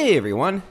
Hey everyone,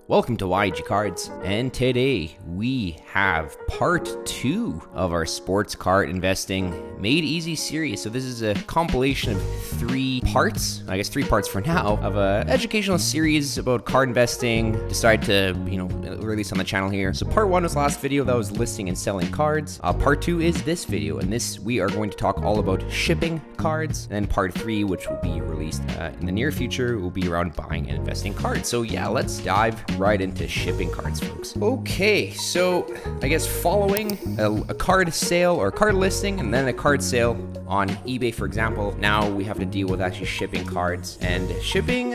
welcome to YG Cards, and today we have part 2 of our sports card investing made easy series. So this is a compilation of 3 parts, I guess 3 parts for now, of a educational series about card investing. Decided to, release on the channel here. So part 1 was last video that was listing and selling cards. Part 2 is this video, and this we are going to talk all about shipping cards. And then part 3, which will be released in the near future, will be around buying and investing cards. So yeah, let's dive right into shipping cards, folks. Okay, so I guess following a card sale or card listing and then a card sale on eBay, for example, now we have to deal with actually shipping cards. And shipping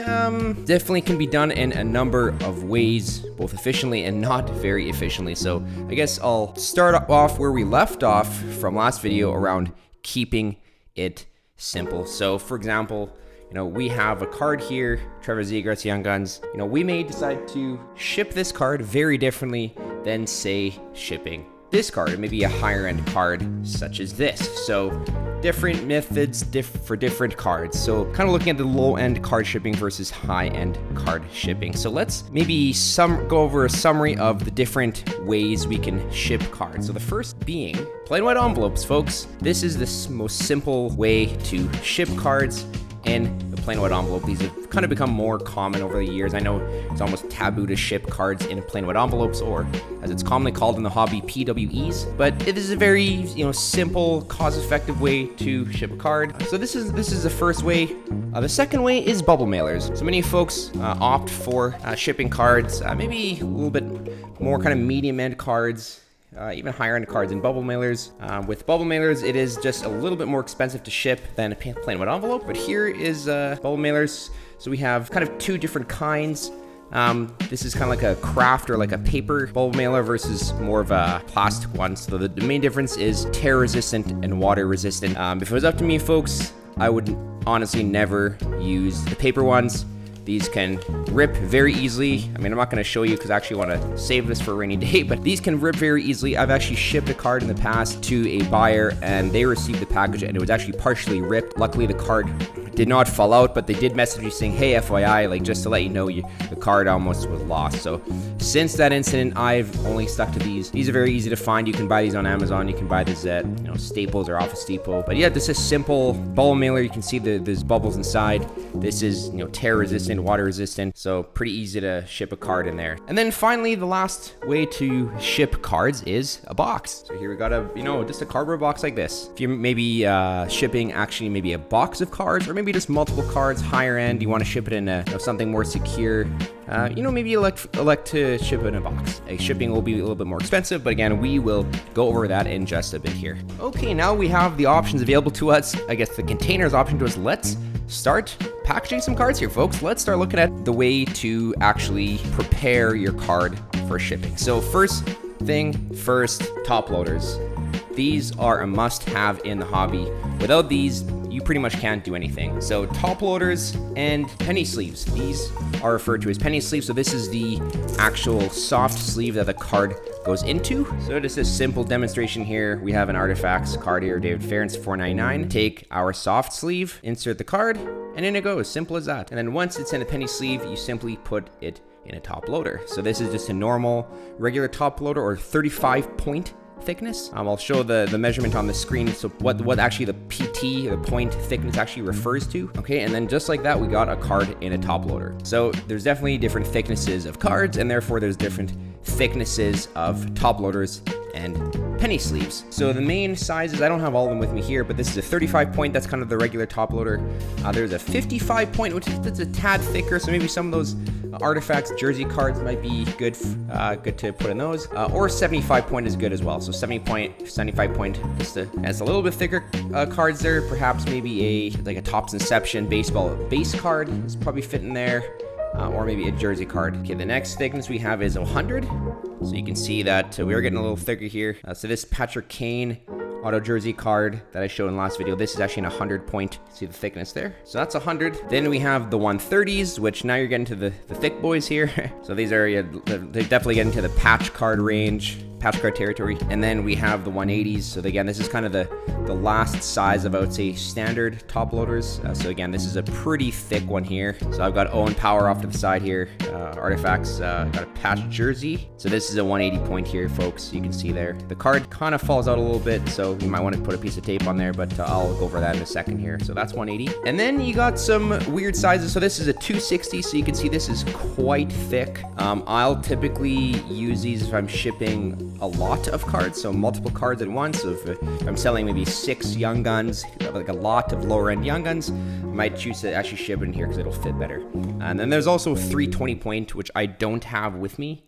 definitely can be done in a number of ways, both efficiently and not very efficiently. So I guess I'll start off where we left off from last video around keeping it simple. So for example, we have a card here, Trevor Zegras Young Guns. We may decide to ship this card very differently than, say, shipping this card. It may be a higher end card such as this. So different methods for different cards. So kind of looking at the low end card shipping versus high end card shipping. So let's maybe go over a summary of the different ways we can ship cards. So the first being plain white envelopes, folks. This is the most simple way to ship cards in the plain white envelope. These have kind of become more common over the years. I know it's almost taboo to ship cards in plain white envelopes, or as it's commonly called in the hobby, PWEs. But it is a very simple, cost-effective way to ship a card. So this is the first way. The second way is bubble mailers. So many folks opt for shipping cards, maybe a little bit more kind of medium end cards. Even higher end cards in bubble mailers. With bubble mailers, it is just a little bit more expensive to ship than a plain white envelope. But here is bubble mailers. So we have kind of 2 different kinds. This is kind of like a craft or like a paper bubble mailer versus more of a plastic one. So the main difference is tear resistant and water resistant. If it was up to me, folks, I would honestly never use the paper ones. These can rip very easily. I'm not going to show you because I actually want to save this for a rainy day, but these can rip very easily. I've actually shipped a card in the past to a buyer and they received the package and it was actually partially ripped. Luckily, the card did not fall out, but they did message me saying, hey, FYI, like just to let you know, the card almost was lost. So since that incident, I've only stuck to these. These are very easy to find. You can buy these on Amazon. You can buy these at Staples or Office Depot. But yeah, this is simple bubble mailer. You can see there's bubbles inside. This is tear resistant, water resistant, so pretty easy to ship a card in there. And then finally, the last way to ship cards is a box. So here we got just a cardboard box like this. If you're maybe shipping actually maybe a box of cards or maybe just multiple cards, higher end, you want to ship it in something more secure. Maybe elect to ship it in a box. Shipping will be a little bit more expensive, but again, we will go over that in just a bit here. Okay, now we have the options available to us. I guess the containers option to us. Let's start packaging some cards here, folks. Let's start looking at the way to actually prepare your card for shipping. So first thing first, top loaders. These are a must-have in the hobby. Without these, you pretty much can't do anything. So top loaders and penny sleeves. These are referred to as penny sleeves. So this is the actual soft sleeve that the card goes into. So just a simple demonstration here. We have an Artifacts card here, David Ference, $4.99. Take our soft sleeve, insert the card, and in it goes. Simple as that. And then once it's in a penny sleeve, you simply put it in a top loader. So this is just a normal, regular top loader or 35 point thickness. I'll show the measurement on the screen. So what actually the PT, the point thickness actually refers to. Okay, and then just like that, we got a card in a top loader. So there's definitely different thicknesses of cards, and therefore there's different thicknesses of top loaders and penny sleeves. So the main sizes, I don't have all of them with me here, but this is a 35 point. That's kind of the regular top loader. There's a 55 point, which is a tad thicker. So maybe some of those Artifacts jersey cards might be good to put in those. Or 75 point is good as well. So 75 point has a little bit thicker cards there. Perhaps maybe a Topps Inception baseball base card is probably fit in there. Or maybe a jersey card. Okay, the next thickness we have is 100. So you can see that we are getting a little thicker here. So this Patrick Kane auto jersey card that I showed in the last video, this is actually an 100 point. See the thickness there? So that's 100. Then we have the 130s, which now you're getting to the thick boys here. So these are, they definitely get into the patch card range, patch card territory. And then we have the 180s. So again, this is kind of the the last size of, I would say, standard top loaders. So again, this is a pretty thick one here. So I've got Owen Power off to the side here. Artifacts, got a patch jersey. So this is a 180 point here, folks. You can see there. The card kind of falls out a little bit, so you might want to put a piece of tape on there, but I'll go over that in a second here. So that's 180. And then you got some weird sizes. So this is a 260, so you can see this is quite thick. I'll typically use these if I'm shipping a lot of cards, so multiple cards at once. So if I'm selling maybe 6 Young Guns, like a lot of lower end Young Guns, I might choose to actually ship it in here because it'll fit better. And then there's also 320 point, which I don't have with me.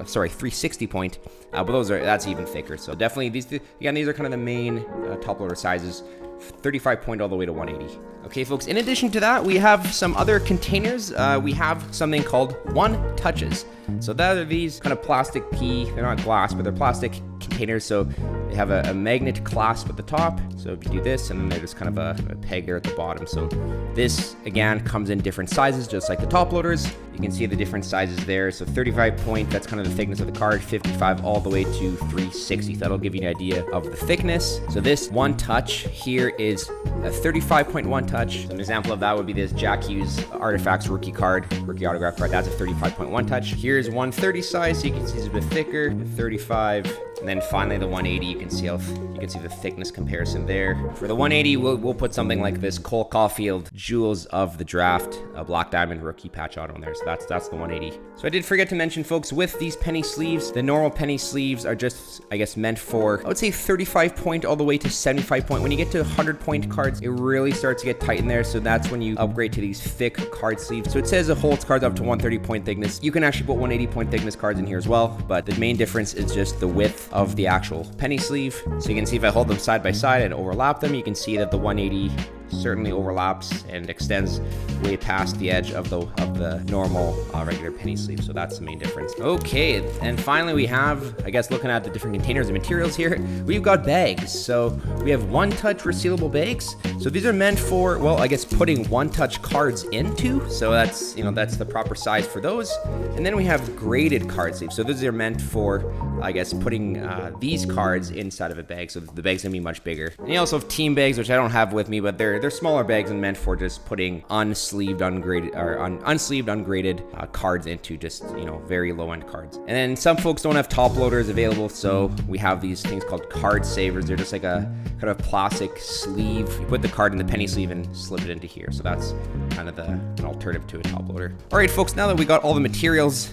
Sorry, 360 point, but that's even thicker. So definitely these are kind of the main top loader sizes, 35 point all the way to 180. Okay, folks, in addition to that, we have some other containers. We have something called One Touches. So that are these kind of plastic they're not glass, but they're plastic containers. So they have a magnet clasp at the top. So if you do this, and then they're just kind of a peg there at the bottom. So this, again, comes in different sizes, just like the top loaders. You can see the different sizes there. So 35 point, that's kind of the thickness of the card, 55 all the way to 360. That'll give you an idea of the thickness. So this One Touch here is a 35.1 touch. So an example of that would be this Jack Hughes Artifacts rookie autograph card. That's a 35.1 touch. Here's 130 size, so you can see it's a bit thicker, 35. And then finally the 180, you can see the thickness comparison there. For the 180, we'll put something like this Cole Caulfield Jewels of the Draft, a Black Diamond rookie patch auto in there. So that's the 180. So I did forget to mention, folks, with these penny sleeves, the normal penny sleeves are just, I guess, meant for, I would say 35 point all the way to 75 point. When you get to 100 point cards, it really starts to get tight in there. So that's when you upgrade to these thick card sleeves. So it says it holds cards up to 130 point thickness. You can actually put 180 point thickness cards in here as well, but the main difference is just the width of the actual penny sleeve. So you can see if I hold them side by side and overlap them, you can see that the 180 certainly overlaps and extends way past the edge of the normal regular penny sleeve. So that's the main difference. Okay, and finally we have, I guess, looking at the different containers and materials here, we've got bags. So we have One Touch resealable bags. So these are meant for, well, I guess putting One Touch cards into. So that's the proper size for those. And then we have graded card sleeves. So those are meant for, I guess, putting these cards inside of a bag. So the bag's gonna be much bigger. And you also have team bags, which I don't have with me, but they're smaller bags and meant for just putting unsleeved, ungraded cards into, just, very low end cards. And then some folks don't have top loaders available, so we have these things called card savers. They're just like a kind of plastic sleeve. You put the card in the penny sleeve and slip it into here. So that's kind of an alternative to a top loader. All right, folks, now that we got all the materials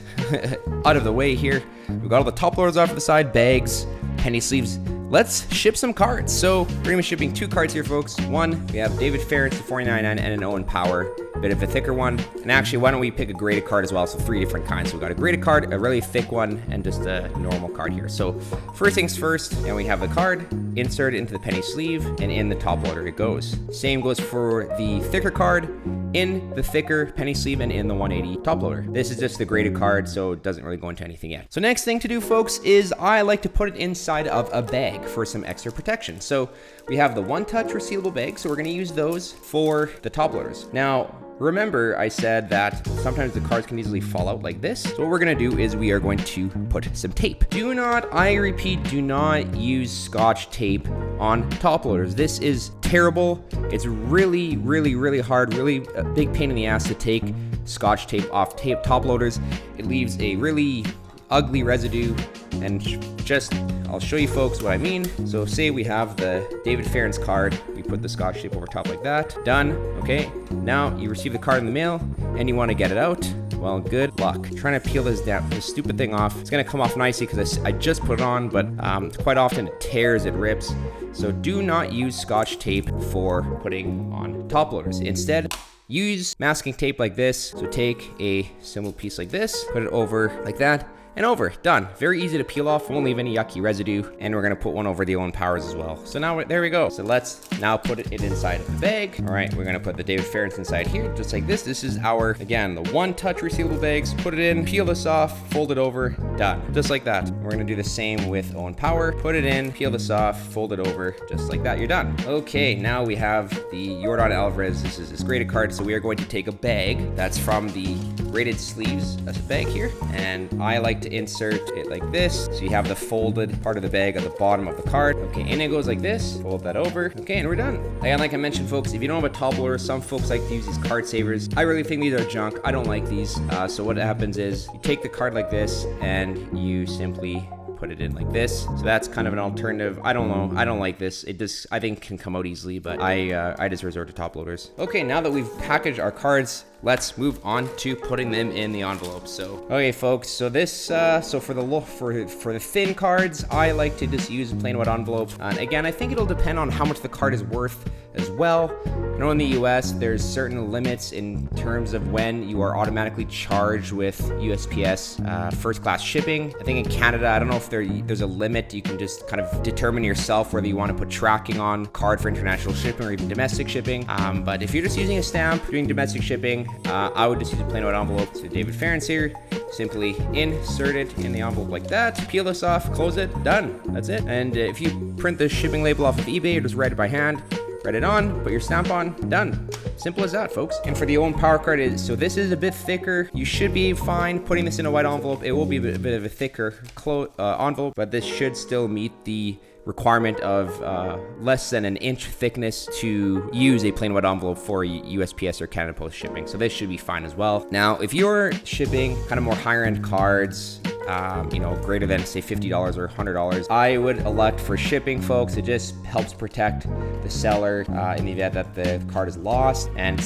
out of the way here, we've got all the top loaders off to the side, bags, penny sleeves. Let's ship some cards. So we're gonna be shipping 2 cards here, folks. One, we have David Ference to 49.9 and an Owen Power, a bit of a thicker one. And actually, why don't we pick a graded card as well? So 3 different kinds. So we got a graded card, a really thick one, and just a normal card here. So first things first, and we have the card inserted into the penny sleeve, and in the top loader it goes. Same goes for the thicker card, in the thicker penny sleeve and in the 180 top loader. This is just the graded card, so it doesn't really go into anything yet. So next thing to do, folks, is I like to put it inside of a bag for some extra protection. So we have the One Touch resealable bag, so we're gonna use those for the top loaders. Now, remember I said that sometimes the cards can easily fall out like this. So what we're gonna do is we are going to put some tape. I repeat, do not use Scotch tape on top loaders. This is terrible. It's really, really, really hard, really a big pain in the ass to take Scotch tape off top loaders. It leaves a really ugly residue, and I'll show you folks what I mean. So say we have the David Ference card, we put the Scotch tape over top like that, done. Okay, now you receive the card in the mail and you want to get it out. Well, good luck trying to peel this stupid thing off. It's gonna come off nicely because I just put it on, but quite often it tears, it rips. So do not use Scotch tape for putting on top loaders. Instead, use masking tape like this. So take a simple piece like this, put it over like that, and over, done. Very easy to peel off, won't leave any yucky residue. And we're gonna put one over the Owen Powers as well. So now, there we go. So let's now put it inside of the bag. All right, we're gonna put the David Ference inside here, just like this. This is our, again, the One Touch resealable bags. Put it in, peel this off, fold it over, done. Just like that. We're gonna do the same with Owen Power. Put it in, peel this off, fold it over, just like that, you're done. Okay, now we have the Yordan Alvarez. This is this graded card. So we are going to take a bag that's from the braided sleeves bag here, and I like to insert it like this, so you have the folded part of the bag at the bottom of the card. Okay, and it goes like this. Fold that over. Okay, and we're done. Again, like I mentioned, folks, if you don't have a top loader, some folks like to use these card savers. I really think these are junk. I don't like these. So what happens is you take the card like this and you simply put it in like this. So that's kind of an alternative. I don't know. I don't like this. It just, I think, can come out easily, but I just resort to top loaders. Okay, now that we've packaged our cards, let's move on to putting them in the envelope. So, okay, folks. So this, so for the thin cards, I like to just use a plain white envelope. And again, I think it'll depend on how much the card is worth as well. I know in the US, there's certain limits in terms of when you are automatically charged with USPS first class shipping. I think in Canada, I don't know if there's a limit. You can just kind of determine yourself whether you want to put tracking on card for international shipping or even domestic shipping. But if you're just using a stamp, doing domestic shipping, I would just use a plain white envelope. So David Ference here, simply insert it in the envelope like that, peel this off, close it, done. That's it. And if you print the shipping label off of eBay or just write it by hand, write it on, put your stamp on, done. Simple as that, folks. And for the Owen Power Card, so this is a bit thicker. You should be fine putting this in a white envelope. It will be a bit of a thicker envelope, but this should still meet the requirement of less than an inch thickness to use a plain white envelope for USPS or Canada Post shipping. So this should be fine as well. Now, if you're shipping kind of more higher end cards, greater than say $50 or $100, I would elect for shipping, folks. It just helps protect the seller in the event that the card is lost, and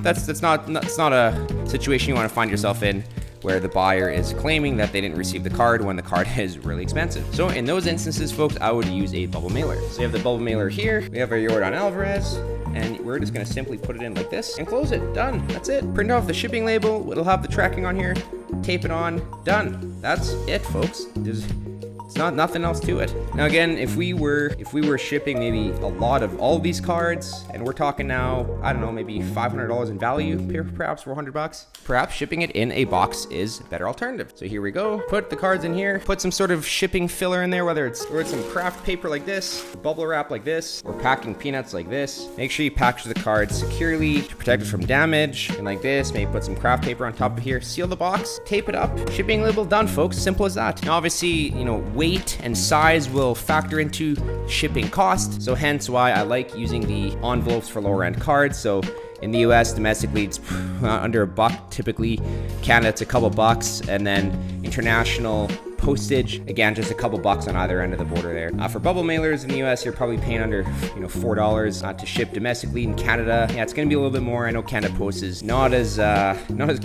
that's not a situation you want to find yourself in, where the buyer is claiming that they didn't receive the card when the card is really expensive. So in those instances, folks, I would use a bubble mailer. So you have the bubble mailer here. We have our Yordan Alvarez, and we're just gonna simply put it in like this and close it. Done. That's it. Print off the shipping label. It'll have the tracking on here. Tape it on. Done. That's it, folks. It's not nothing else to it. Now again, if we were shipping maybe a lot of all of these cards, and we're talking now, I don't know, maybe $500 in value, perhaps $400, perhaps shipping it in a box is a better alternative. So here we go. Put the cards in here. Put some sort of shipping filler in there, whether it's some craft paper like this, bubble wrap like this, or packing peanuts like this. Make sure you package the cards securely to protect it from damage. And like this, maybe put some craft paper on top of here. Seal the box. Tape it up. Shipping label done, folks. Simple as that. Now, obviously, weight and size will factor into shipping cost, so hence why I like using the envelopes for lower end cards. So in the US, domestically, it's under $1 typically. Canada, it's a couple bucks, and then international postage, again, just a couple bucks on either end of the border there. For bubble mailers in the US, you're probably paying under $4 to ship domestically. In Canada, yeah, it's gonna be a little bit more. I know Canada Post is not as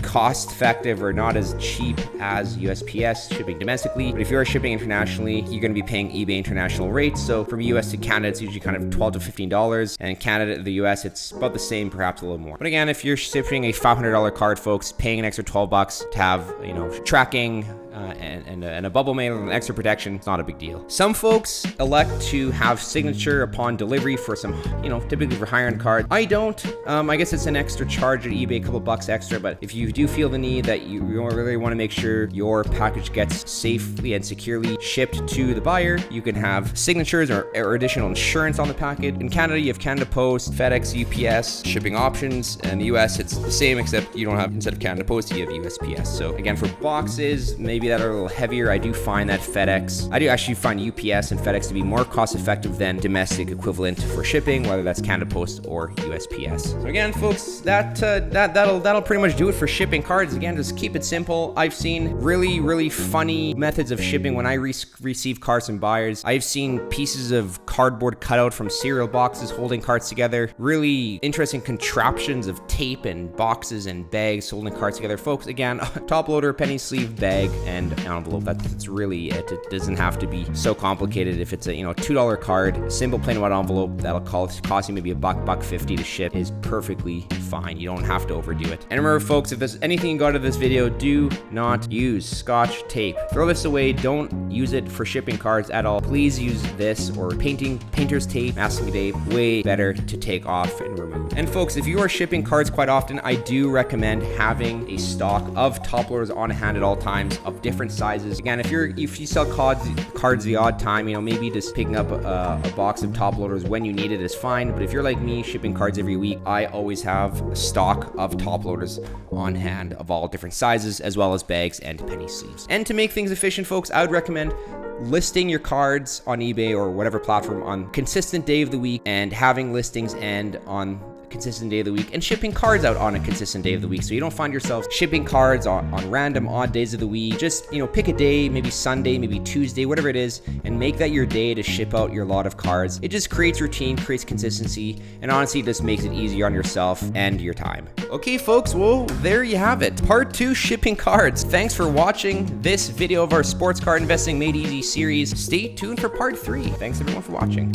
cost effective or not as cheap as USPS shipping domestically, but if you're shipping internationally, you're gonna be paying eBay international rates. So from US to Canada, it's usually kind of $12 to $15, and Canada to the US, it's about the same, perhaps a little more. But again, if you're shipping a $500 card, folks, paying an extra $12 to have tracking and a bubble mailer and extra protection, it's not a big deal. Some folks elect to have signature upon delivery for some, typically for higher end cards. I don't. I guess it's an extra charge at eBay, a couple bucks extra, but if you do feel the need that you really want to make sure your package gets safely and securely shipped to the buyer, you can have signatures or additional insurance on the package. In Canada, you have Canada Post, FedEx, UPS shipping options. In the US, it's the same, except you don't have, instead of Canada Post, you have USPS. So again, for boxes, maybe that are a little heavier, I do find that I do actually find UPS and FedEx to be more cost effective than domestic equivalent for shipping, whether that's Canada Post or USPS. So again, folks, that'll pretty much do it for shipping cards. Again, just keep it simple. I've seen really funny methods of shipping when I receive cards from buyers. I've seen pieces of cardboard cut out from cereal boxes holding cards together. Really interesting contraptions of tape and boxes and bags holding cards together. Folks, again, top loader, penny sleeve bag, and envelope. That's really it. It doesn't have to be so complicated. If it's a $2 card, simple plain white envelope that'll cost you maybe $1.50 to ship is perfectly fine. You don't have to overdo it. And remember, folks, if there's anything you got out of this video, do not use Scotch tape. Throw this away. Don't use it for shipping cards at all. Please use this or painter's tape, masking tape. Way better to take off and remove. And folks, if you are shipping cards quite often, I do recommend having a stock of top loaders on hand at all times of different sizes. Again, if you sell cards the odd time, maybe just picking up a box of top loaders when you need it is fine. But if you're like me, shipping cards every week, I always have a stock of top loaders on hand of all different sizes, as well as bags and penny sleeves. And to make things efficient, folks, I would recommend listing your cards on eBay or whatever platform on consistent day of the week, and having listings end on consistent day of the week, and shipping cards out on a consistent day of the week, so you don't find yourself shipping cards on random odd days of the week. Just, pick a day, maybe Sunday, maybe Tuesday, whatever it is, and make that your day to ship out your lot of cards. It just creates routine, creates consistency, and honestly just makes it easier on yourself and your time. Okay, folks, well, there you have it. Part 2, shipping cards. Thanks for watching this video of our Sports Card Investing Made Easy series. Stay tuned for part 3. Thanks everyone for watching.